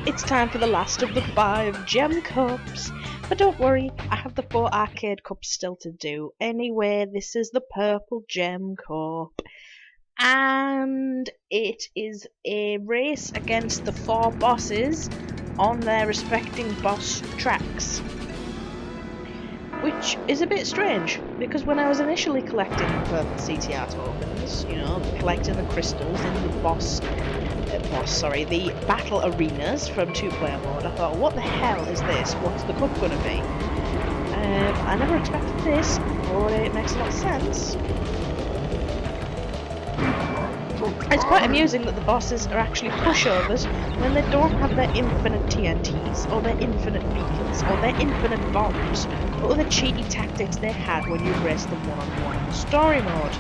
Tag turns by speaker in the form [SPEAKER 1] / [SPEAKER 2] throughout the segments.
[SPEAKER 1] It's time for the last of the 5 gem cups. But don't worry, I have the 4 arcade cups still to do. Anyway, this is the purple gem cup. And it is a race against the 4 bosses on their respecting boss tracks. Which is a bit strange, because when I was initially collecting the purple CTR tokens, you know, collecting the crystals in the the battle arenas from 2-player mode, I thought, what the hell is this? What's the cup gonna be? I never expected this, but it makes a lot of sense. It's quite amusing that the bosses are actually pushovers when they don't have their infinite TNTs, or their infinite beacons, or their infinite bombs, or other cheaty tactics they had when you raced them one-on-one in the story mode.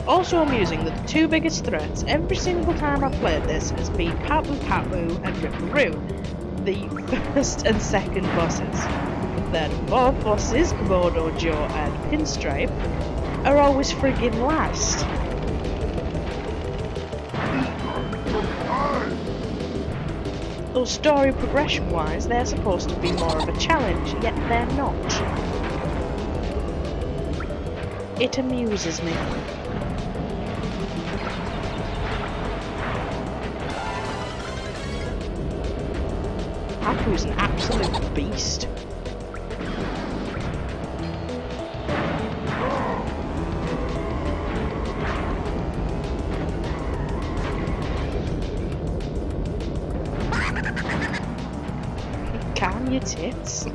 [SPEAKER 1] Also amusing that the 2 biggest threats every single time I've played this has been Papu Papu and Ripperoo, the first and second bosses. Then both bosses, Komodo Joe and Pinstripe, are always friggin' last. Though story progression wise they're supposed to be more of a challenge, yet they're not. It amuses me. Papu's an absolute beast. Calm your tits.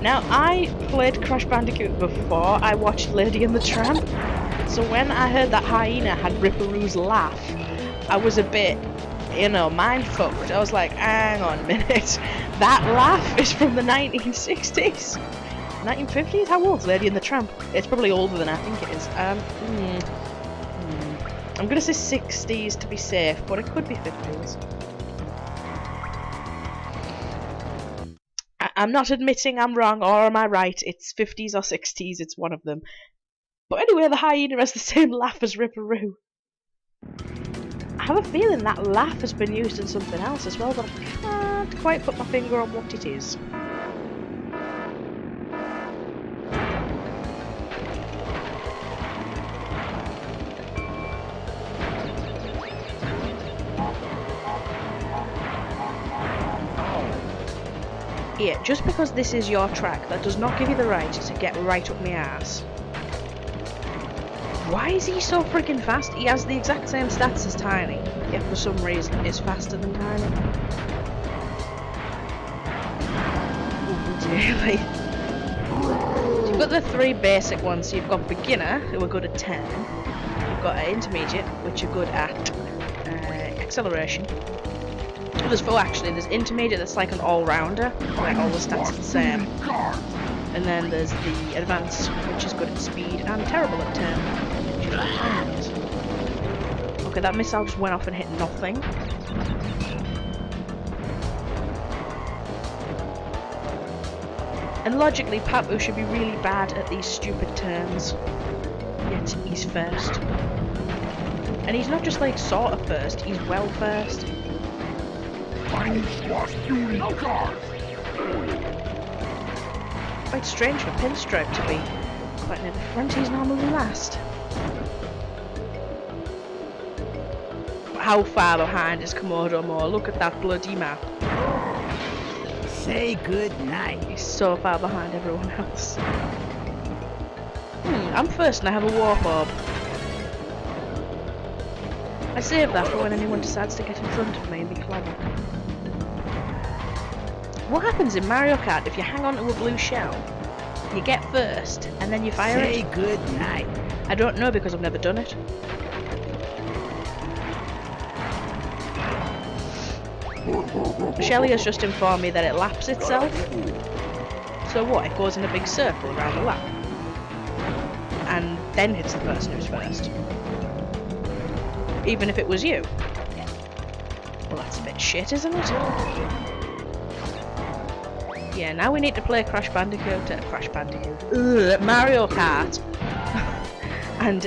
[SPEAKER 1] Now, I played Crash Bandicoot before I watched Lady and the Tramp, so when I heard that hyena had Ripperoo's laugh, I was a bit, you know, mind fucked. I was like, hang on a minute, that laugh is from the 1960s? 1950s? How old's Lady and the Tramp? It's probably older than I think it is. I'm gonna say 60s to be safe, but it could be 50s. I'm not admitting I'm wrong, or am I right? It's 50s or 60s, it's one of them. But anyway, the hyena has the same laugh as Ripperoo. I have a feeling that laugh has been used in something else as well, but I can't quite put my finger on what it is. Here, just because this is your track, that does not give you the right to get right up my ass. Why is he so freaking fast? He has the exact same stats as Tiny, yet for some reason is faster than Tiny. Oh, dearly. So you've got the 3 basic ones. So you've got beginner, who are good at 10. You've got intermediate, which are good at acceleration. Well, there's 4 actually. There's intermediate, that's like an all-rounder, where all the stats are the same. And then there's the advanced, which is good at speed, and terrible at turn, which is what. Okay, that missile just went off and hit nothing. And logically, Papu should be really bad at these stupid turns. Yet he's first. And he's not just like sort of first, he's well first. Quite strange for Pinstripe to be quite near the front, he's normally last. How far behind is Komodo Moe? Look at that bloody map.
[SPEAKER 2] Say good night.
[SPEAKER 1] He's so far behind everyone else. I'm first and I have a warp orb. I save that for when anyone decides to get in front of me and be clever. What happens in Mario Kart if you hang on to a blue shell? You get first, and then you fire it?
[SPEAKER 2] Say good night.
[SPEAKER 1] I don't know because I've never done it. Shelly has just informed me that it laps itself. So what, it goes in a big circle around the lap? And then hits the person who's first? Even if it was you? Well, that's a bit shit, isn't it? Yeah, now we need to play Mario Kart, and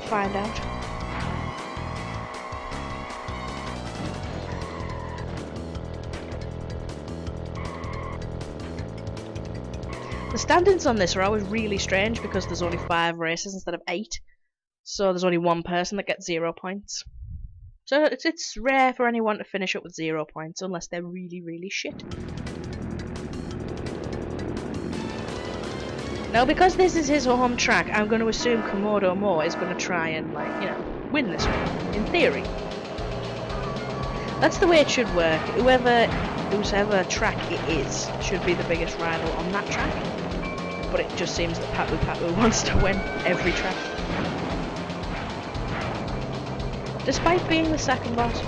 [SPEAKER 1] find out. The standings on this are always really strange because there's only 5 races instead of 8. So there's only one person that gets 0 points. So it's rare for anyone to finish up with 0 points unless they're really, really shit. Now, because this is his home track, I'm going to assume Komodo Mo is going to try and, like, you know, win this one, in theory. That's the way it should work. Whoever track it is should be the biggest rival on that track. But it just seems that Patu Patu wants to win every track. Despite being the second boss,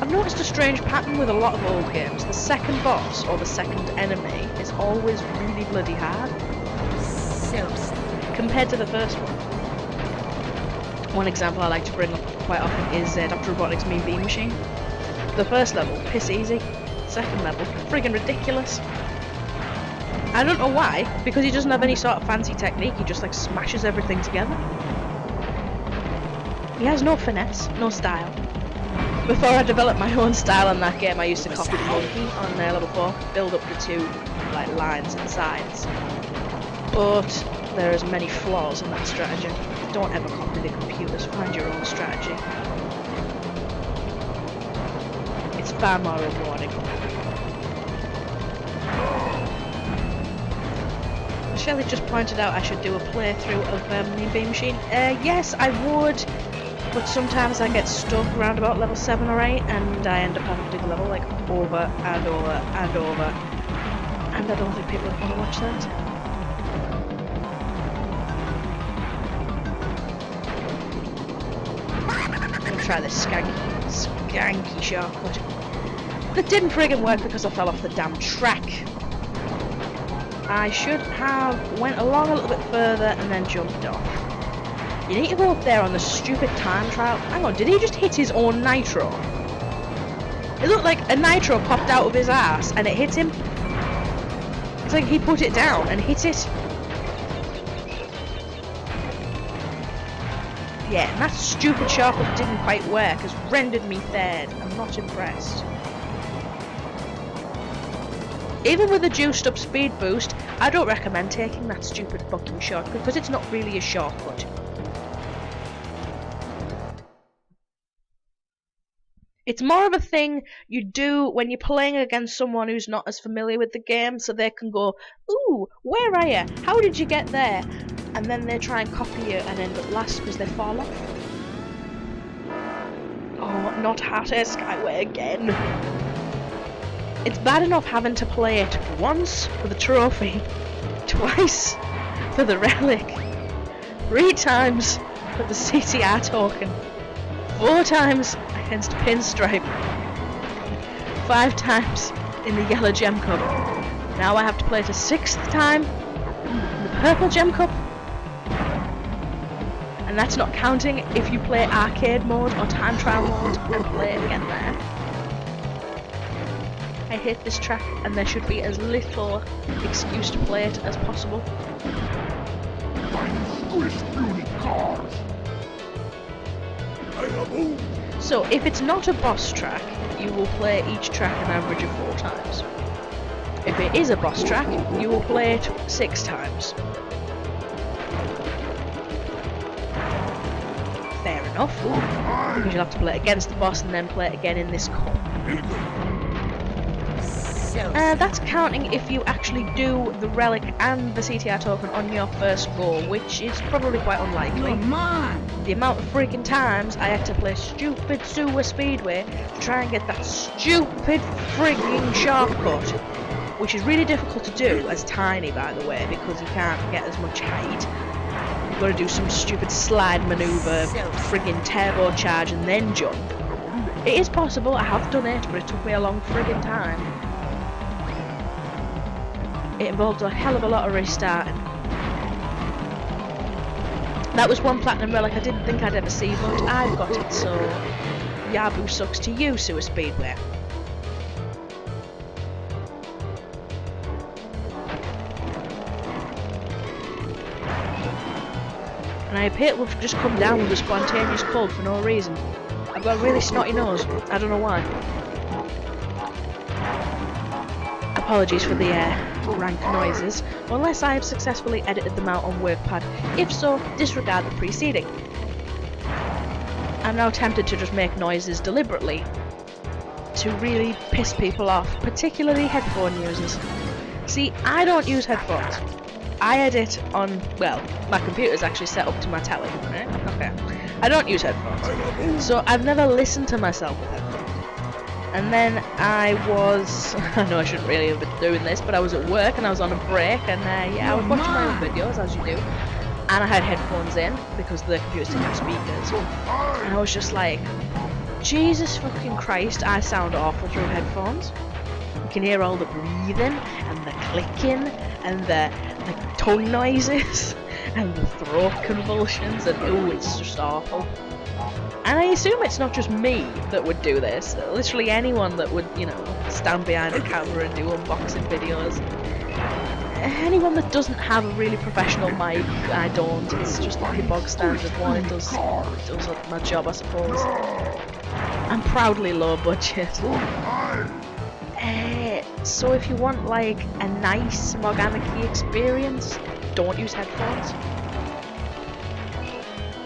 [SPEAKER 1] I've noticed a strange pattern with a lot of old games. The second boss, or the second enemy, is always really bloody hard. Compared to the first one. One example I like to bring up quite often is Dr. Robotnik's Mean Bean Machine. The first level, piss easy. Second level, friggin' ridiculous. I don't know why, because he doesn't have any sort of fancy technique, he just like smashes everything together. He has no finesse, no style. Before I developed my own style on that game, I used to copy the monkey on level 4, build up the 2 like lines and sides. But there's many flaws in that strategy. Don't ever copy the computers, find your own strategy. It's far more rewarding. Shelley just pointed out I should do a playthrough of Mean Bean Machine. Yes, I would, but sometimes I get stuck around about level 7 or 8 and I end up having to do the level like over and over and over. And I don't think people would want to watch that. Try this skanky shortcut. That didn't friggin' work because I fell off the damn track. I should have went along a little bit further and then jumped off. You need to go up there on the stupid time trial. Hang on, did he just hit his own nitro? It looked like a nitro popped out of his ass and it hit him. It's like he put it down and hit it. Yeah, and that stupid shortcut didn't quite work, has rendered me third. I'm not impressed. Even with a juiced up speed boost, I don't recommend taking that stupid fucking shortcut because it's not really a shortcut. It's more of a thing you do when you're playing against someone who's not as familiar with the game, so they can go, "Ooh, where are you? How did you get there?" And then they try and copy you and end up last because they fall off. Oh, not Hat Air Skyway again. It's bad enough having to play it once for the trophy, twice for the relic, 3 times for the CTR token, 4 times against Pinstripe, 5 times in the Yellow Gem Cup. Now I have to play it a 6th time in the Purple Gem Cup. And that's not counting if you play arcade mode or time trial mode and play it again there. I hate this track and there should be as little excuse to play it as possible. So if it's not a boss track, you will play each track an average of 4 times. If it is a boss track, you will play it 6 times. Fair enough, because you'll have to play it against the boss and then play it again in this cup. That's counting if you actually do the relic and the CTR token on your first go, which is probably quite unlikely. The amount of freaking times I had to play stupid Sewer Speedway to try and get that stupid frigging shortcut, which is really difficult to do as Tiny, by the way, because you can't get as much height. You've got to do some stupid slide maneuver, friggin' turbocharge and then jump. It is possible, I have done it, but it took me a long friggin' time. It involved a hell of a lot of restarting. That was one platinum relic I didn't think I'd ever see, but I've got it, so Yabu sucks to you, Sewer Speedway. And I appear to have just come down with a spontaneous cold for no reason. I've got a really snotty nose, I don't know why. Apologies for the rank noises unless I have successfully edited them out on WorkPad. If so, disregard the preceding. I'm now tempted to just make noises deliberately to really piss people off, particularly headphone users. See, I don't use headphones. I edit on, well, my computer's actually set up to my telly, right? Okay. I don't use headphones. So I've never listened to myself with headphones. And then I was, I know I shouldn't really have been doing this, but I was at work and I was on a break and yeah, I was watching my own videos, as you do. And I had headphones in because the computers didn't have speakers. And I was just like, Jesus fucking Christ, I sound awful through headphones. You can hear all the breathing and the clicking and the tongue noises and the throat convulsions and oh, it's just awful. And I assume it's not just me that would do this. Literally anyone that would, you know, stand behind a camera and do unboxing videos. Anyone that doesn't have a really professional mic, I don't. It's just like a bog standard one. It does my job, I suppose. I'm proudly low budget. So if you want like a nice Morgana-Key experience, don't use headphones.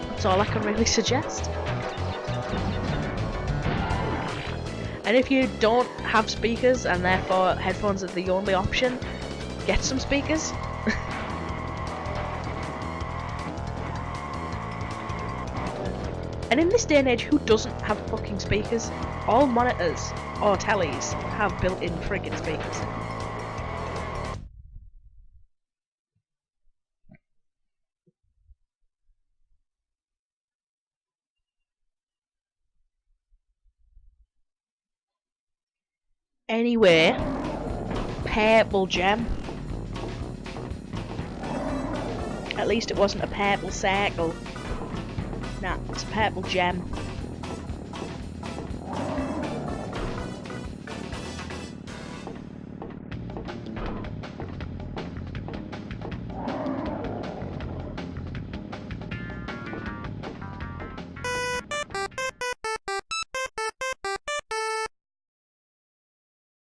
[SPEAKER 1] That's all I can really suggest. And if you don't have speakers and therefore headphones are the only option, get some speakers. And in this day and age, who doesn't have fucking speakers? All monitors or tellies have built-in friggin' speakers. Anyway, purple gem. At least it wasn't a purple circle. Nah, it's a purple gem.